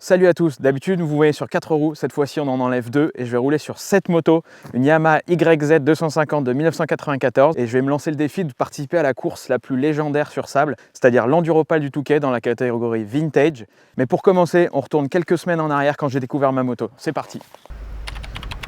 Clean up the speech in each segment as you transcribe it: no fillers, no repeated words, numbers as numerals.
Salut à tous, d'habitude vous voyez sur 4 roues, cette fois-ci on en enlève 2 et je vais rouler sur cette moto, une Yamaha YZ 250 de 1994 et je vais me lancer le défi de participer à la course la plus légendaire sur sable, c'est-à-dire l'Enduropal du Touquet dans la catégorie Vintage. Mais pour commencer, on retourne quelques semaines en arrière quand j'ai découvert ma moto. C'est parti.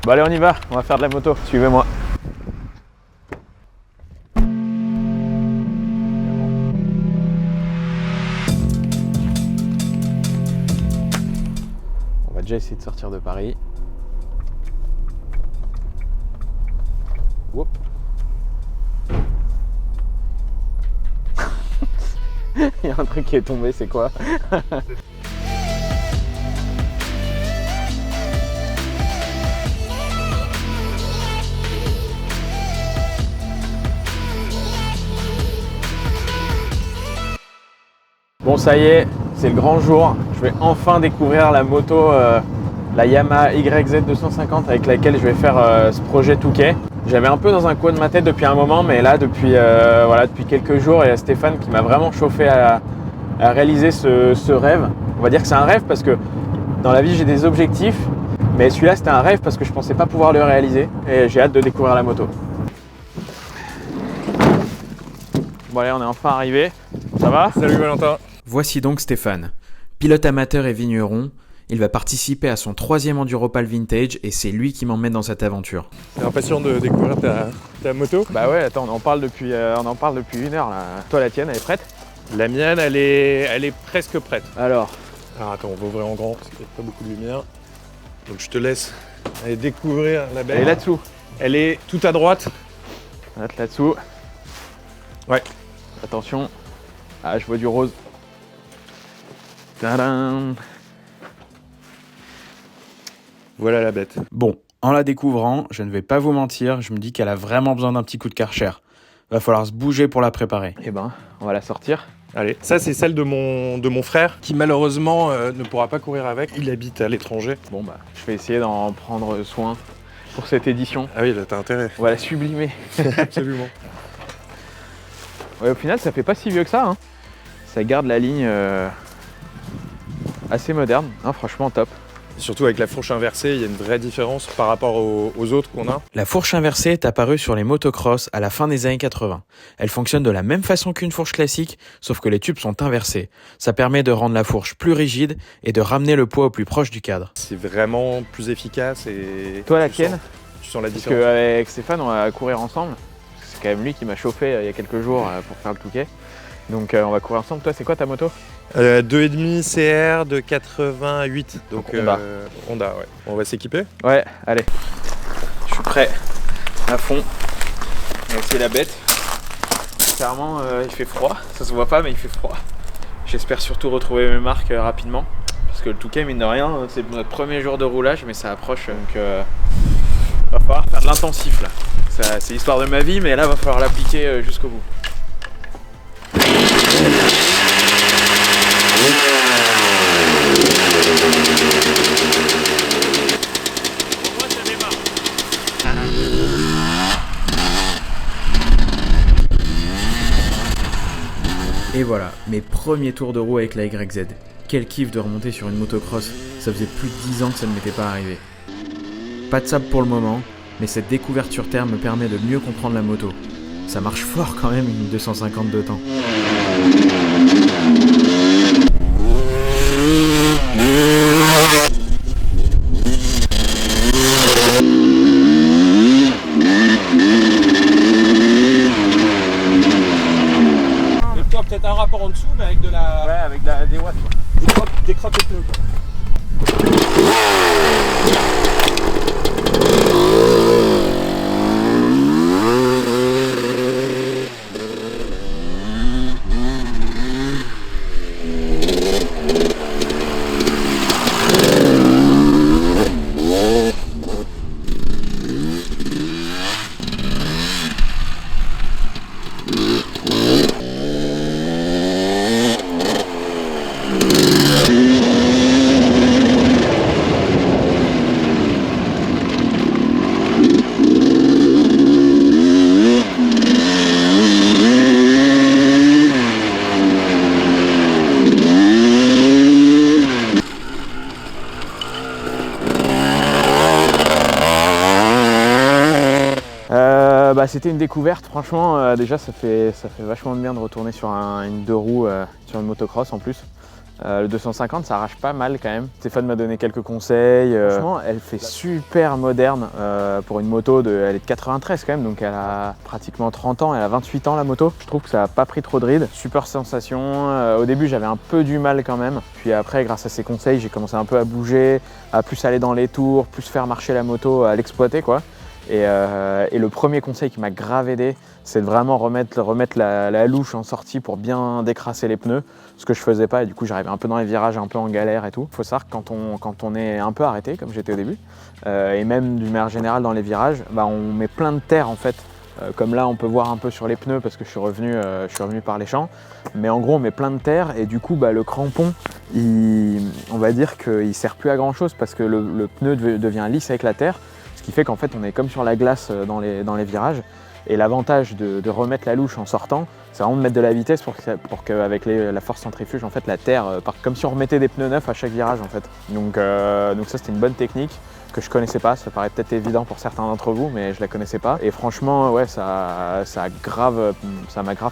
Bon allez on y va, on va faire de la moto, suivez-moi. On va déjà essayer de sortir de Paris. Whoop. Il y a un truc qui est tombé, c'est quoi? Bon ça y est, c'est le grand jour. Je vais enfin découvrir la moto, la Yamaha YZ 250 avec laquelle je vais faire ce projet Touquet. J'avais un peu dans un coin de ma tête depuis un moment, mais là depuis quelques jours, il y a Stéphane qui m'a vraiment chauffé à réaliser ce rêve. On va dire que c'est un rêve parce que dans la vie j'ai des objectifs, mais celui-là c'était un rêve parce que je pensais pas pouvoir le réaliser et j'ai hâte de découvrir la moto. Bon allez, on est enfin arrivé. Ça va? Salut Valentin. Voici donc Stéphane. Pilote amateur et vigneron, il va participer à son 3e Enduropal Vintage et c'est lui qui m'emmène dans cette aventure. T'es impatient de découvrir ta moto? Bah ouais, attends, on en parle depuis 1 heure là. Toi la tienne, elle est prête? La mienne, elle est presque prête. Alors Attends, on va ouvrir en grand parce qu'il n'y a pas beaucoup de lumière. Donc je te laisse aller découvrir la belle. elle est là-dessous. Elle est tout à droite. Là-dessous. Ouais. Attention. Ah, je vois du rose. Tadam. Voilà la bête. Bon, en la découvrant, je ne vais pas vous mentir, je me dis qu'elle a vraiment besoin d'un petit coup de Karcher. Va falloir se bouger pour la préparer. Eh ben, on va la sortir. Allez, ça c'est celle de mon frère qui malheureusement ne pourra pas courir avec. Il habite à l'étranger. Bon bah, je vais essayer d'en prendre soin pour cette édition. Ah oui, là t'as intérêt. On va la sublimer. Absolument. Ouais, au final, ça fait pas si vieux que ça, hein. Ça garde la ligne assez moderne, hein, franchement top. Et surtout avec la fourche inversée, il y a une vraie différence par rapport aux autres qu'on a. La fourche inversée est apparue sur les motocross à la fin des années 80. Elle fonctionne de la même façon qu'une fourche classique, sauf que les tubes sont inversés. Ça permet de rendre la fourche plus rigide et de ramener le poids au plus proche du cadre. C'est vraiment plus efficace et... Toi, laquelle? Tu sens la Parce différence. qu'avec Stéphane, on va courir ensemble. C'est quand même lui qui m'a chauffé il y a quelques jours pour faire le Touquet. Donc on va courir ensemble. Toi, c'est quoi ta moto? 2,5 CR de 88. Donc Honda. Honda, ouais. On va s'équiper. Ouais, allez. Je suis prêt, à fond. On va essayer la bête. Clairement, il fait froid. Ça se voit pas, mais il fait froid. J'espère surtout retrouver mes marques rapidement. Parce que le Touquet, mine de rien, c'est notre premier jour de roulage, mais ça approche. Donc va falloir faire de l'intensif là. C'est l'histoire de ma vie, mais là, va falloir l'appliquer jusqu'au bout. Et voilà, mes premiers tours de roue avec la YZ. Quel kiff de remonter sur une motocross, ça faisait plus de 10 ans que ça ne m'était pas arrivé. Pas de sable pour le moment, mais cette découverte sur terre me permet de mieux comprendre la moto. Ça marche fort quand même une 250 de temps. Peut-être un rapport en dessous, mais avec de la. Ouais, avec des watts quoi. Des crottes de pneus. C'était une découverte, franchement. Déjà, ça fait vachement de bien de retourner sur une deux roues, sur une motocross en plus. Le 250, ça arrache pas mal quand même. Stéphane m'a donné quelques conseils. Franchement, elle fait super moderne pour une moto. Elle est de 93 quand même, donc elle a pratiquement 30 ans. Elle a 28 ans la moto. Je trouve que ça n'a pas pris trop de rides. Super sensation. Au début, j'avais un peu du mal quand même. Puis après, grâce à ses conseils, j'ai commencé un peu à bouger, à plus aller dans les tours, plus faire marcher la moto, à l'exploiter quoi. Et le premier conseil qui m'a grave aidé, c'est de vraiment remettre la louche en sortie pour bien décrasser les pneus, ce que je faisais pas et du coup j'arrivais un peu dans les virages, un peu en galère et tout. Il faut savoir que quand on est un peu arrêté, comme j'étais au début, et même d'une manière générale dans les virages, on met plein de terre en fait. Comme là on peut voir un peu sur les pneus parce que je suis revenu par les champs, mais en gros on met plein de terre et du coup le crampon, on va dire qu'il sert plus à grand chose parce que le pneu devient lisse avec la terre. Ce qui fait qu'en fait on est comme sur la glace dans les virages et l'avantage de remettre la louche en sortant, c'est vraiment de mettre de la vitesse pour qu'avec la force centrifuge en fait la terre part comme si on remettait des pneus neufs à chaque virage en fait. Donc ça c'était une bonne technique que je connaissais pas, ça paraît peut-être évident pour certains d'entre vous mais je la connaissais pas et franchement ouais ça m'a grave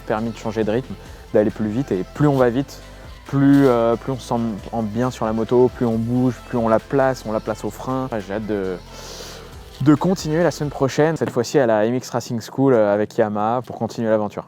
permis de changer de rythme, d'aller plus vite et plus on va vite, plus on se sent bien sur la moto, plus on bouge, plus on la place au frein. J'ai hâte de continuer la semaine prochaine, cette fois-ci à la MX Racing School avec Yamaha pour continuer l'aventure.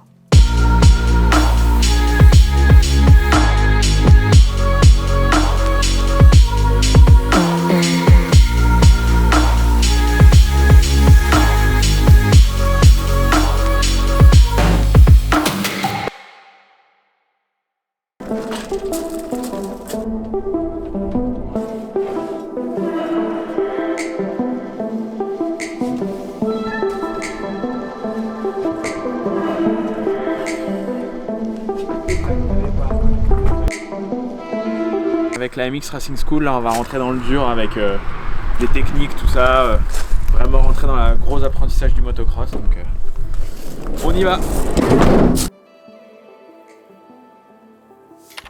Avec la MX Racing School, là on va rentrer dans le dur avec les techniques, tout ça, vraiment rentrer dans le gros apprentissage du motocross, donc on y va.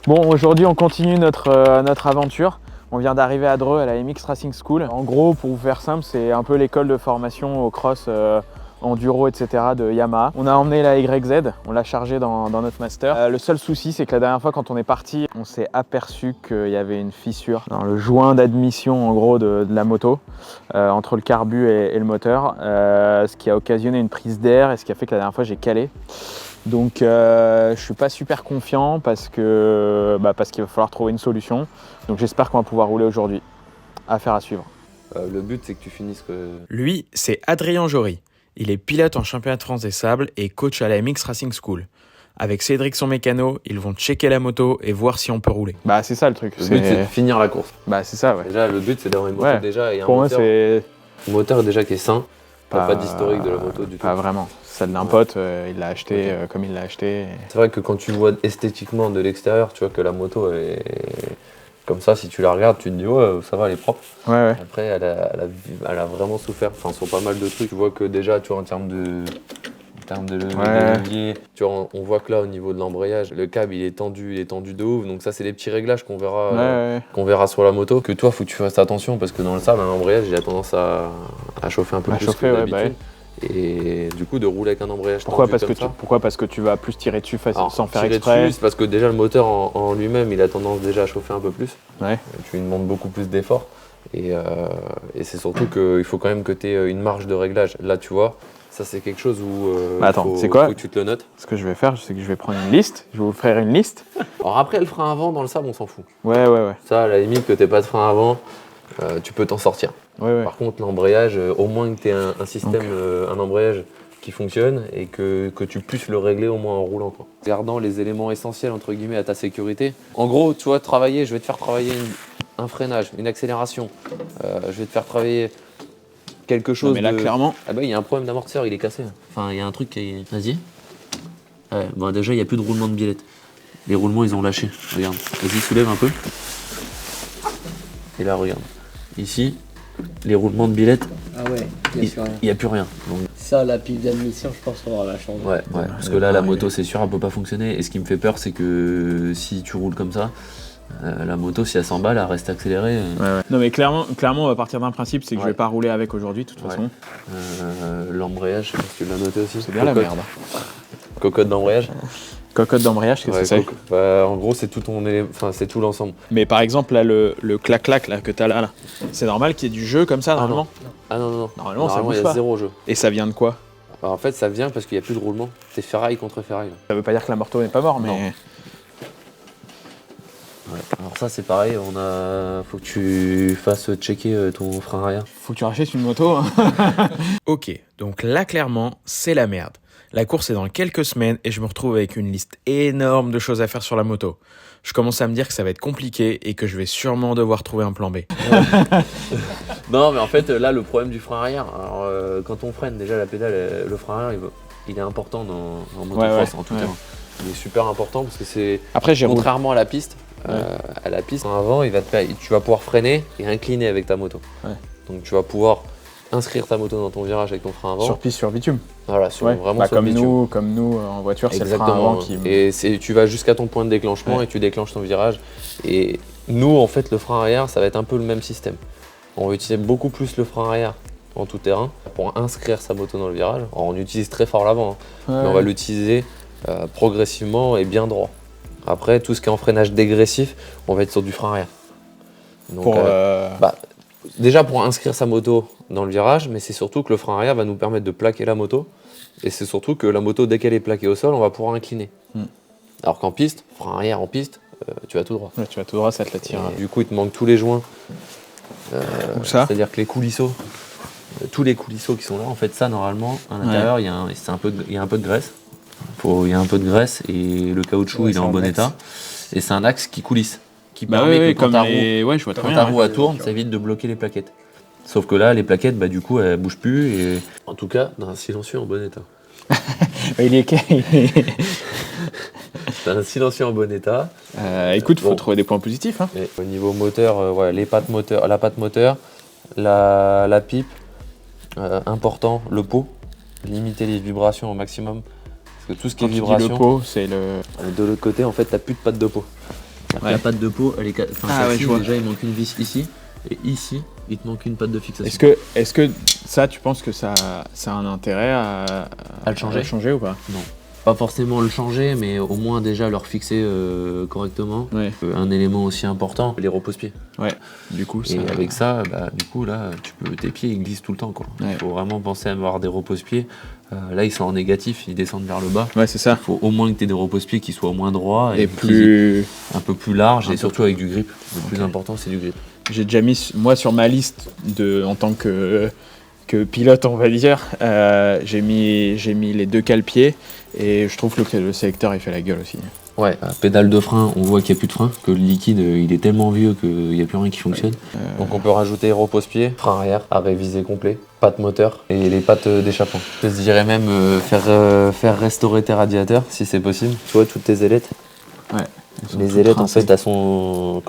Bon, aujourd'hui on continue notre aventure. On vient d'arriver à Dreux à la MX Racing School. En gros, pour vous faire simple, c'est un peu l'école de formation au cross enduro, etc. de Yamaha. On a emmené la YZ, on l'a chargée dans notre master. Le seul souci, c'est que la dernière fois quand on est parti, on s'est aperçu qu'il y avait une fissure dans le joint d'admission en gros de la moto, entre le carbu et le moteur, ce qui a occasionné une prise d'air et ce qui a fait que la dernière fois j'ai calé. Donc je suis pas super confiant parce qu'il va falloir trouver une solution. Donc j'espère qu'on va pouvoir rouler aujourd'hui. Affaire à suivre. Le but c'est que tu finisses Lui, c'est Adrien Jory. Il est pilote en championnat de France des sables et coach à la MX Racing School. Avec Cédric son mécano, ils vont checker la moto et voir si on peut rouler. C'est ça le truc. Le but c'est de finir la course. C'est ça ouais. Déjà le but c'est d'avoir une moto déjà et un pour moteur. Moi c'est un moteur déjà qui est sain. Pas d'historique de la moto du tout. Pas vraiment. Celle d'un pote, il l'a acheté comme il l'a acheté. C'est vrai que quand tu vois esthétiquement de l'extérieur, tu vois que la moto est comme ça, si tu la regardes, tu te dis ouais, ça va, elle est propre. Ouais. Après, elle a vraiment souffert, sur pas mal de trucs. Tu vois que déjà, tu vois, en termes de levier, tu vois, on voit que là, au niveau de l'embrayage, le câble il est tendu de ouf. Donc ça, c'est les petits réglages qu'on verra sur la moto. Que toi, faut que tu fasses attention parce que dans le sable, un embrayage, il a tendance à chauffer un peu plus que d'habitude. Et du coup de rouler avec un embrayage tendu comme ça. Pourquoi ? Parce que tu vas plus tirer dessus sans faire tirer exprès. dessus, parce que déjà le moteur en lui-même il a tendance déjà à chauffer un peu plus. Ouais. Tu lui demandes beaucoup plus d'efforts et c'est surtout qu'il faut quand même que tu aies une marge de réglage. Là tu vois, ça c'est quelque chose où attends, c'est quoi ? Faut que tu te le notes. Ce que je vais faire, c'est que je vais prendre une liste, je vais vous faire une liste. Alors après le frein avant dans le sable on s'en fout. Ouais. Ça à la limite que t'aies pas de frein avant, tu peux t'en sortir. Ouais. Par contre, l'embrayage, au moins que tu aies un système, un embrayage qui fonctionne et que tu puisses le régler au moins en roulant. Gardant les éléments essentiels entre guillemets à ta sécurité. En gros, tu vois, je vais te faire travailler un freinage, une accélération. Je vais te faire travailler quelque chose. Mais là, clairement. Il y a un problème d'amortisseur, il est cassé. Enfin, il y a un truc qui est. Vas-y. Ouais, déjà, il n'y a plus de roulement de biellette. Les roulements, ils ont lâché. Regarde. Vas-y, soulève un peu. Et là, regarde. Ici. Les roulements de billettes, il n'y a plus rien. Donc... Ça, la pile d'admission, je pense qu'on va la changer. Ouais, parce que là, la moto, c'est sûr, elle peut pas fonctionner. Et ce qui me fait peur, c'est que si tu roules comme ça, La moto, si elle s'emballe, elle reste accélérée. Non mais clairement, on va partir d'un principe, c'est que je Ouais. vais pas rouler avec aujourd'hui, de toute Ouais. façon. L'embrayage, je sais pas si tu l'as noté aussi. C'est bien la merde. Cocotte d'embrayage. Cocotte d'embrayage, qu'est-ce que c'est? En gros, c'est tout ton élément, enfin c'est tout l'ensemble. Mais par exemple, là, le clac-clac là, que t'as là, c'est normal qu'il y ait du jeu comme ça, normalement? Ah non. Normalement, ça bouge il y a pas. 0 jeu. Et ça vient de quoi? Alors, en fait, ça vient parce qu'il n'y a plus de roulement. C'est ferraille contre ferraille. Là. Ça veut pas dire que la moto n'est pas morte, mais... Non. Ouais. Alors ça, c'est pareil. Faut que tu fasses checker ton frein arrière. Faut que tu rachètes une moto. Hein. Ok, donc là clairement, c'est la merde. La course est dans quelques semaines et je me retrouve avec une liste énorme de choses à faire sur la moto. Je commence à me dire que ça va être compliqué et que je vais sûrement devoir trouver un plan B. Non, mais en fait, là, le problème du frein arrière, alors, quand on freine, déjà la pédale, le frein arrière, il est important en motocross, en tout cas. Il est super important parce que c'est, Après, j'ai roulé. contrairement à la piste, avant, tu vas pouvoir freiner et incliner avec ta moto. Ouais. Donc tu vas pouvoir inscrire ta moto dans ton virage avec ton frein avant. Sur piste, sur bitume. Voilà, vraiment sur comme le bitume. nous en voiture, c'est le frein avant qui... Et tu vas jusqu'à ton point de déclenchement et tu déclenches ton virage. Et nous, en fait, le frein arrière, ça va être un peu le même système. On va utiliser beaucoup plus le frein arrière en tout terrain pour inscrire sa moto dans le virage. Alors, on utilise très fort l'avant, mais on va l'utiliser progressivement et bien droit. Après, tout ce qui est en freinage dégressif, on va être sur du frein arrière. Donc, déjà pour inscrire sa moto dans le virage, mais c'est surtout que le frein arrière va nous permettre de plaquer la moto. Et c'est surtout que la moto, dès qu'elle est plaquée au sol, on va pouvoir incliner. Alors qu'en piste, frein arrière en piste, tu vas tout droit. Ouais, tu vas tout droit, ça te l'attire. Et du coup, il te manque tous les joints. Où ça? C'est-à-dire que les coulisseaux, tous les coulisseaux qui sont là, en fait, ça, normalement, à l'intérieur, il y a un peu de graisse. Il y a un peu de graisse et le caoutchouc, il est en bon état. Et c'est un axe qui coulisse, qui permet que quand ta roue, je vois très quand bien. ta roue elle tourne, ça évite de bloquer les plaquettes. Sauf que là, les plaquettes, du coup, elles bougent plus. Et... En tout cas, dans un silencieux en bon état. Il est Dans un silencieux en bon état. écoute, faut trouver des points positifs. Hein. Et au niveau moteur, la patte moteur, la pipe, important, le pot, limiter les vibrations au maximum. Parce que tout ce qui est vibration, le pot, c'est le... de l'autre côté, en fait, t'as plus de patte de pot. La patte de pot, elle est je vois. déjà, il manque une vis ici, et ici, il te manque une patte de fixation. Est-ce que ça, tu penses que ça a un intérêt à le changer. À changer ou pas? Non. Pas forcément le changer, mais au moins déjà le refixer correctement. Ouais. Un élément aussi important, les repose-pieds. Ouais. Du coup, Et avec ça, du coup, là, tes pieds ils glissent tout le temps, quoi. Ouais. Il faut vraiment penser à avoir des repose-pieds. Là, ils sont en négatif, ils descendent vers le bas. Ouais, c'est ça. Il faut au moins que tu aies des repose-pieds qui soient au moins droits Et un peu plus larges et surtout avec du grip. Le plus important, c'est du grip. J'ai déjà mis, moi, sur ma liste en tant que pilote, on va dire, j'ai mis les 2 cale-pieds et je trouve que le sélecteur, il fait la gueule aussi. Ouais, pédale de frein, on voit qu'il n'y a plus de frein, que le liquide il est tellement vieux qu'il n'y a plus rien qui fonctionne. Donc on peut rajouter repose-pied, frein arrière à réviser complet, patte moteur et les pattes d'échappement. Je te dirais même faire restaurer tes radiateurs si c'est possible. Tu vois toutes tes ailettes. Ouais. Les ailettes en fait elles sont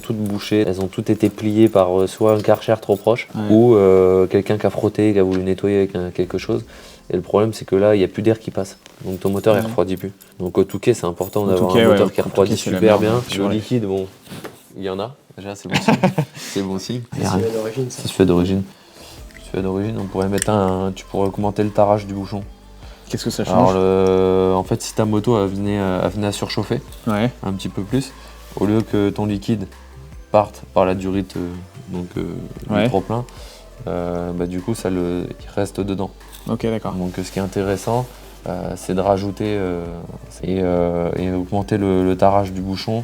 toutes bouchées, elles ont toutes été pliées par soit un Karcher trop proche ou quelqu'un qui a frotté, qui a voulu nettoyer avec quelque chose. Et le problème c'est que là il n'y a plus d'air qui passe, donc ton moteur il refroidit plus. Donc au Touquet c'est important d'avoir un moteur qui refroidit super bien. Le liquide bon, il y en a, déjà c'est bon signe. C'est bon signe. C'est celui d'origine ça. C'est celui d'origine. Celui d'origine, on pourrait mettre tu pourrais augmenter le tarage du bouchon. Qu'est-ce que ça change? Alors en fait si ta moto elle venait à surchauffer un petit peu plus, au lieu que ton liquide parte par la durite du trop-plein, du coup il reste dedans. Ok, d'accord. Donc ce qui est intéressant c'est de rajouter et augmenter le tarage du bouchon.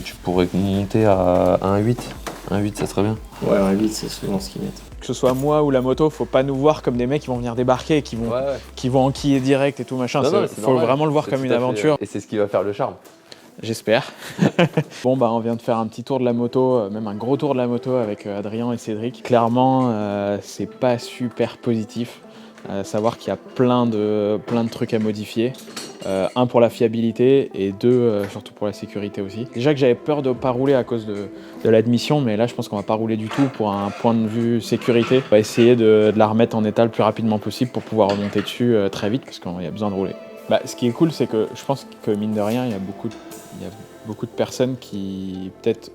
Tu pourrais monter à 1,8. 1,8 ça serait bien. Ouais, 1,8 c'est souvent ce qu'ils mettent. Que ce soit moi ou la moto, faut pas nous voir comme des mecs qui vont venir débarquer et qui vont enquiller direct et tout machin. Faut vraiment le voir comme une aventure. Et c'est ce qui va faire le charme. J'espère. Bon, on vient de faire un petit tour de la moto, même un gros tour de la moto avec Adrien et Cédric. Clairement, c'est pas super positif. Savoir qu'il y a plein de trucs à modifier. Un pour la fiabilité et 2 surtout pour la sécurité aussi. Déjà que j'avais peur de pas rouler à cause de l'admission, mais là je pense qu'on va pas rouler du tout pour un point de vue sécurité. On va essayer de la remettre en état le plus rapidement possible pour pouvoir remonter dessus très vite parce qu'il y a besoin de rouler. Ce qui est cool c'est que je pense que mine de rien il y a beaucoup de personnes qui peut-être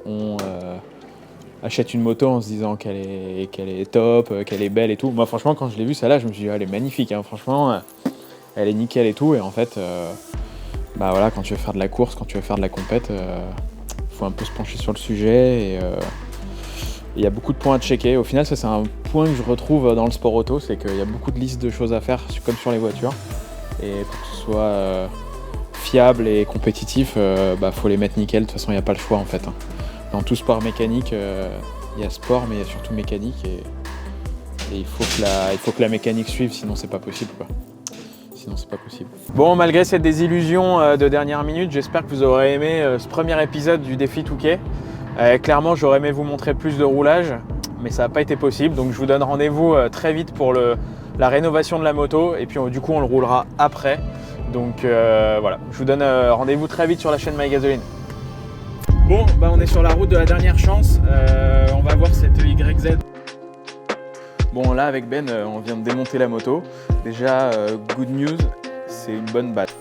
achètent une moto en se disant qu'elle est top, qu'elle est belle et tout. Moi franchement quand je l'ai vue celle-là, je me suis dit elle est magnifique, hein. Franchement elle est nickel et tout. Et en fait, bah voilà, quand tu veux faire de la course, quand tu veux faire de la compète, faut un peu se pencher sur le sujet et il y a beaucoup de points à checker. Au final, ça c'est un point que je retrouve dans le sport auto, c'est qu'il y a beaucoup de listes de choses à faire, comme sur les voitures. Et pour que ce soit fiable et compétitif, faut les mettre nickel. De toute façon, il n'y a pas le choix en fait. Dans tout sport mécanique, il y a sport, mais il y a surtout mécanique. Et il faut que la mécanique suive, sinon c'est pas possible, quoi. Sinon c'est pas possible. Bon, malgré cette désillusion de dernière minute, j'espère que vous aurez aimé ce premier épisode du défi Touquet. Clairement, j'aurais aimé vous montrer plus de roulage, mais ça n'a pas été possible. Donc je vous donne rendez-vous très vite pour la rénovation de la moto. Et puis du coup, on le roulera après. Donc voilà, je vous donne rendez-vous très vite sur la chaîne MyGasoline. Bon, on est sur la route de la dernière chance. On va voir cette YZ. Bon, là avec Ben, on vient de démonter la moto. Déjà, good news, c'est une bonne batte.